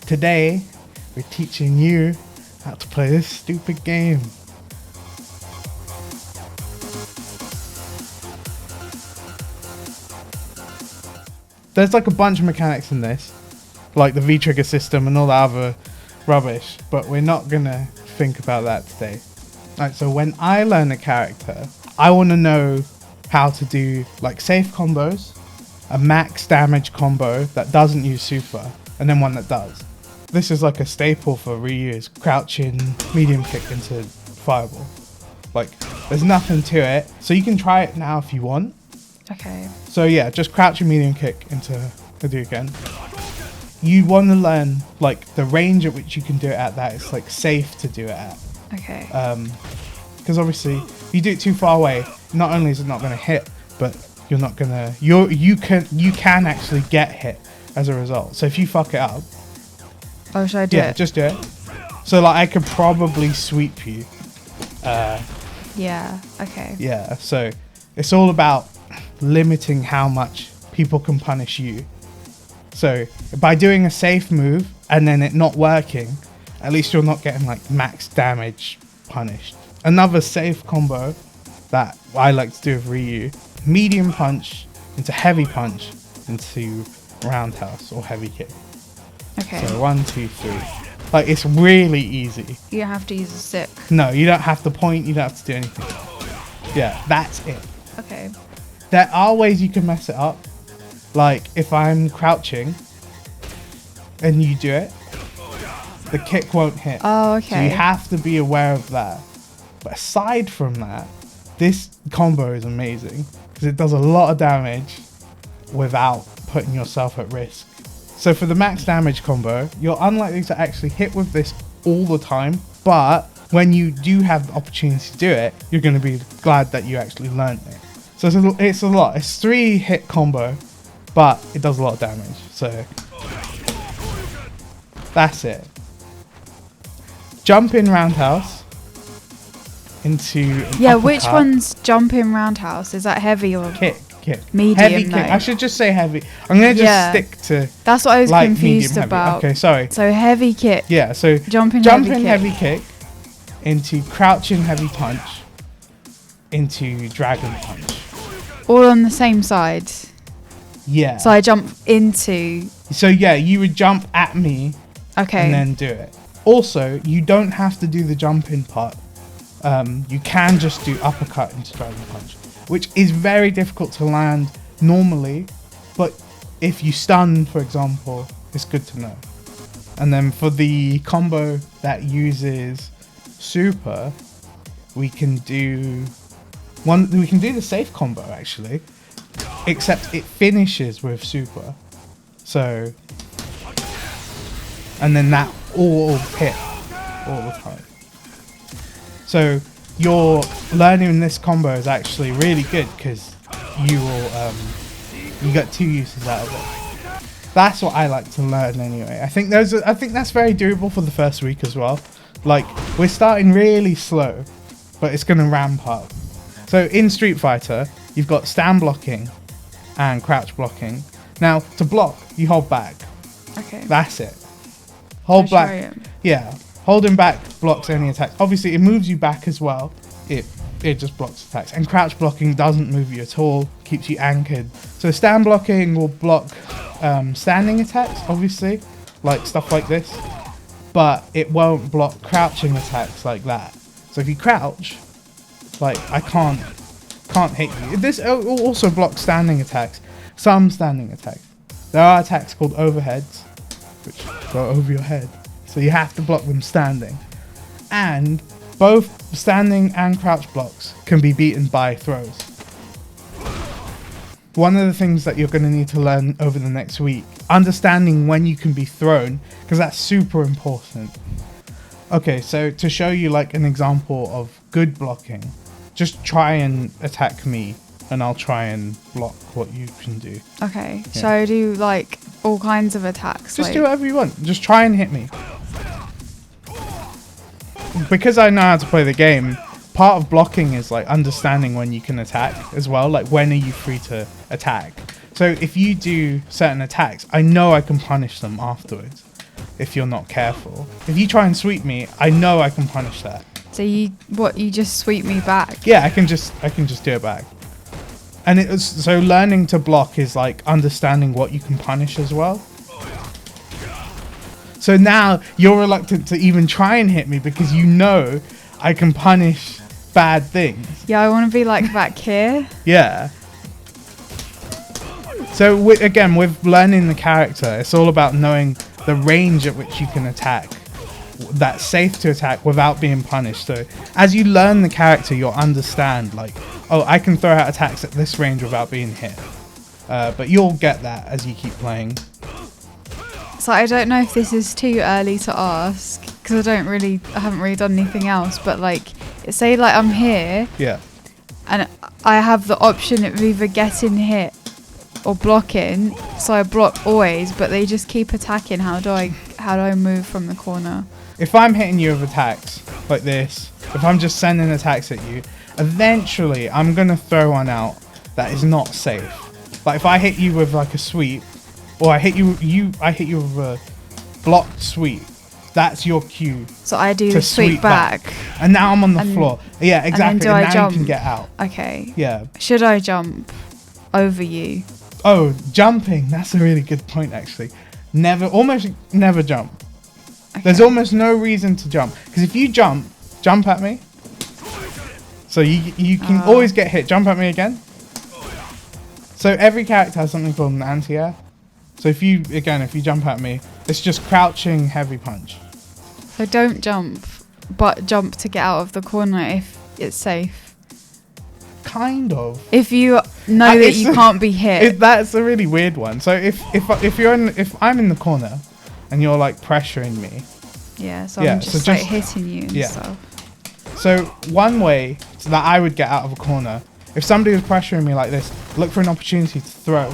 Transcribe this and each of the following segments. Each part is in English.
today we're teaching you how to play this stupid game. There's like a bunch of mechanics in this, like the V-trigger system and all the other rubbish, but we're not gonna think about that today. Right, so when I learn a character, I want to know how to do like safe combos, a max damage combo that doesn't use super, and then one that does. This is like a staple for Ryu's crouching medium kick into fireball. Like, there's nothing to it, so you can try it now if you want. Okay. So yeah, just crouching medium kick into Hadouken. You want to learn like the range at which you can do it at. That it's like safe to do it at. Okay. Because obviously, if you do it too far away, not only is it not going to hit, but you're not gonna. You can actually get hit as a result. So if you fuck it up, oh, should I do it? Yeah, just do it. So like I could probably sweep you. Yeah. Okay. Yeah. So it's all about limiting how much people can punish you. So by doing a safe move and then it not working, at least you're not getting like max damage punished. Another safe combo that I like to do with Ryu: medium punch into heavy punch into roundhouse or heavy kick. Okay. So 1, 2, 3. Like, it's really easy. You don't have to use a stick. No, you don't have to point. You don't have to do anything. Yeah, that's it. Okay. There are ways you can mess it up. Like, if I'm crouching and you do it, the kick won't hit. Oh, okay. So you have to be aware of that. But aside from that, this combo is amazing because it does a lot of damage without putting yourself at risk. So for the max damage combo, you're unlikely to actually hit with this all the time, but when you do have the opportunity to do it, you're going to be glad that you actually learned it. So it's a lot. It's 3 hit combo, but it does a lot of damage. So that's it. Jump in roundhouse into Yeah, which uppercut. one's jumping roundhouse? Is that heavy or Kick. medium? Heavy kick. No. I should just say heavy. I'm going to just stick to That's what I was light, confused medium, about. heavy. Okay, sorry. So heavy kick. Yeah, so Jumping heavy kick into crouching heavy punch into dragon punch. All on the same side. Yeah. So I jump into. So yeah, you would jump at me Okay. and then do it. Also, you don't have to do the jumping part. You can just do uppercut into dragon punch, which is very difficult to land normally, but if you stun, for example, it's good to know. And then for the combo that uses super, we can do the safe combo actually, except it finishes with super. So, and then that all hit all the time. So your learning this combo is actually really good because you will you get 2 uses out of it. That's what I like to learn anyway. I think that's very doable for the first week as well. Like, we're starting really slow, but it's going to ramp up. So in Street Fighter, you've got stand blocking and crouch blocking. Now, to block, you hold back. Okay. That's it. Hold Show back. him. Yeah. Holding back blocks any attacks. Obviously, it moves you back as well. It just blocks attacks. And crouch blocking doesn't move you at all. Keeps you anchored. So stand blocking will block standing attacks, obviously. Like stuff like this. But it won't block crouching attacks like that. So if you crouch, like, I can't hit you. This also blocks standing attacks. Some standing attacks. There are attacks called overheads, which go over your head. So you have to block them standing. And both standing and crouch blocks can be beaten by throws. One of the things that you're going to need to learn over the next week, understanding when you can be thrown, because that's super important. Okay, so to show you like an example of good blocking, just try and attack me and I'll try and block what you can do. Okay. Yeah. So I do like all kinds of attacks. Just like, do whatever you want. Just try and hit me. Because I know how to play the game, part of blocking is like understanding when you can attack as well. Like, when are you free to attack? So if you do certain attacks, I know I can punish them afterwards. if you're not careful. If you try and sweep me, I know I can punish that. So you just sweep me back? Yeah, I can just do it back. And so learning to block is like understanding what you can punish as well. So now you're reluctant to even try and hit me because you know I can punish bad things. Yeah, I want to be like back here. Yeah. So again, with learning the character, it's all about knowing the range at which you can attack. That's safe to attack without being punished. So as you learn the character, you'll understand like, oh, I can throw out attacks at this range without being hit. But you'll get that as you keep playing. So I don't know if this is too early to ask because I haven't really done anything else. But like, say like I'm here, Yeah. and I have the option of either getting hit or blocking. So I block always, but they just keep attacking. How do I move from the corner? If I'm hitting you with attacks like this, if I'm just sending attacks at you, eventually I'm gonna throw one out that is not safe. Like if I hit you with like a sweep, or I hit you with a blocked sweep, that's your cue. So I do to the sweep back. And now I'm on the floor. Yeah, exactly. do I now jump? you can get out. Okay. Yeah. Should I jump over you? Oh, jumping. That's a really good point, actually. Almost never jump. Okay. There's almost no reason to jump. Because if you jump at me. So you can always get hit. Jump at me again. So every character has something called an anti-air. So if you jump at me, it's just crouching heavy punch. So don't jump, but jump to get out of the corner if it's safe. Kind of. If you know that you can't be hit. That's a really weird one. So if I'm in the corner and you're like pressuring me. Yeah, so I'm just like hitting you and stuff. So one way that I would get out of a corner, if somebody was pressuring me like this, look for an opportunity to throw.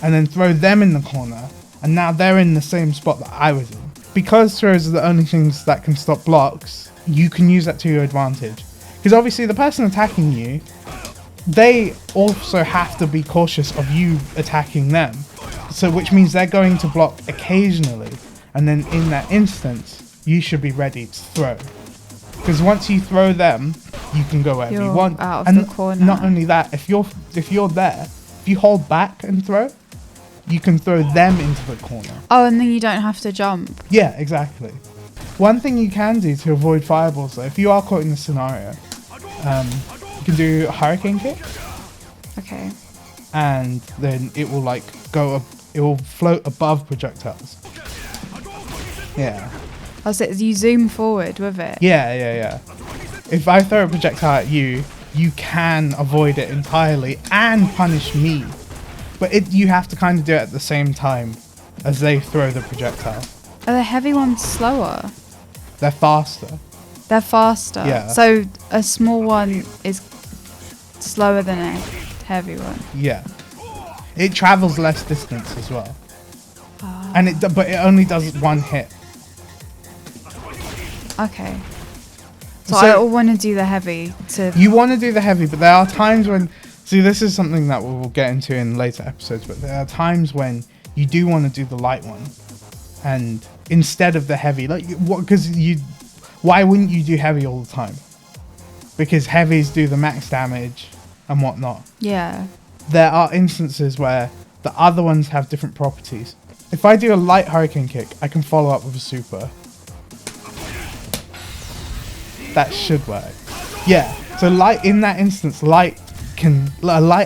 And then throw them in the corner, and now they're in the same spot that I was in. Because throws are the only things that can stop blocks, you can use that to your advantage. Because obviously the person attacking you, they also have to be cautious of you attacking them. So which means they're going to block occasionally, and then in that instance, you should be ready to throw. Because once you throw them, you can go wherever you want. Out of and the corner. Not only that, if you're there, if you hold back and throw, you can throw them into the corner. Oh, and then you don't have to jump. Yeah, exactly. One thing you can do to avoid fireballs, though, if you are caught in the scenario, you can do a hurricane kick. Okay. And then it will like it will float above projectiles. Yeah. Oh, so you zoom forward with it? Yeah. If I throw a projectile at you, you can avoid it entirely and punish me. But you have to kind of do it at the same time as they throw the projectile. Are the heavy ones slower? They're faster. They're faster? Yeah. So a small one is slower than a heavy one? Yeah. It travels less distance as well. But it only does one hit. Okay. So I want to do the heavy to... You want to do the heavy, but there are times when... See, this is something that we'll get into in later episodes, but there are times when you do want to do the light one. And instead of the heavy, like, why wouldn't you do heavy all the time? Because heavies do the max damage and whatnot. Yeah. There are instances where the other ones have different properties. If I do a light hurricane kick, I can follow up with a super. That should work. Yeah, so in that instance, a light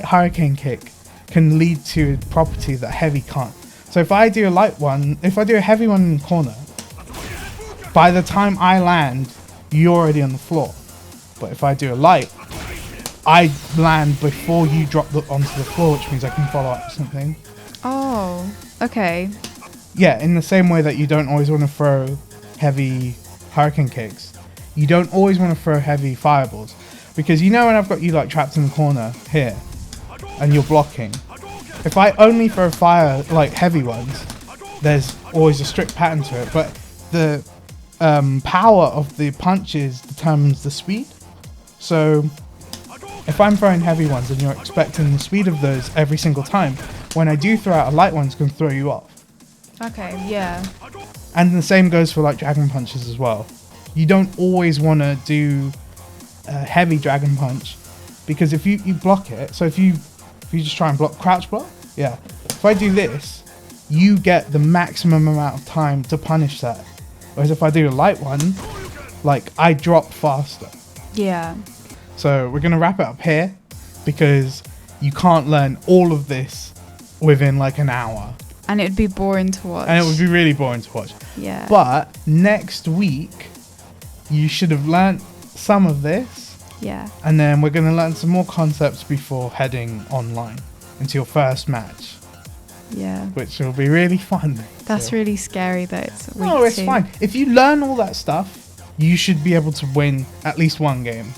hurricane kick can lead to a property that heavy can't. So if I do a heavy one in the corner, by the time I land, you're already on the floor. But if I do a light, I land before you drop onto the floor, which means I can follow up with something. Oh, okay. Yeah, in the same way that you don't always want to throw heavy hurricane kicks, you don't always want to throw heavy fireballs. Because when I've got you like trapped in the corner here, and you're blocking, if I only throw heavy ones, there's always a strict pattern to it, but the power of the punches determines the speed. So if I'm throwing heavy ones and you're expecting the speed of those every single time, when I do throw out a light one, it's going to throw you off. Okay, yeah. And the same goes for like Dragon Punches as well. You don't always want to do a heavy Dragon Punch, because if you block it, so if you just try and crouch block, yeah. If I do this, you get the maximum amount of time to punish that. Whereas if I do a light one, like I drop faster. Yeah. So we're gonna wrap it up here, because you can't learn all of this within like an hour. And it would be boring to watch. And it would be really boring to watch. Yeah. But next week, you should have learnt some of this. Yeah. And then we're going to learn some more concepts before heading online into your first match, Yeah. which will be really fun. That's So- really scary that it's week No, it's 2. fine. If you learn all that stuff, you should be able to win at least one game.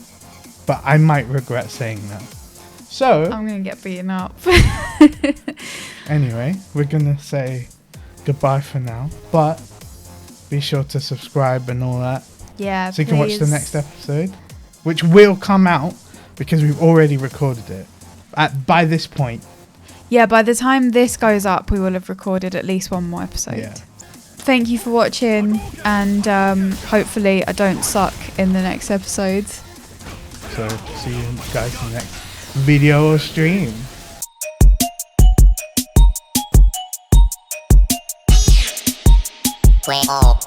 But I might regret saying that. So, I'm going to get beaten up. anyway, we're going to say goodbye for now. But be sure to subscribe and all that, Yeah, so you can watch the please. next episode, which will come out because we've already recorded it by this point. Yeah, by the time this goes up, we will have recorded at least one more episode. Yeah. Thank you for watching, and hopefully I don't suck in the next episodes. So see you guys in the next video or stream. Play all.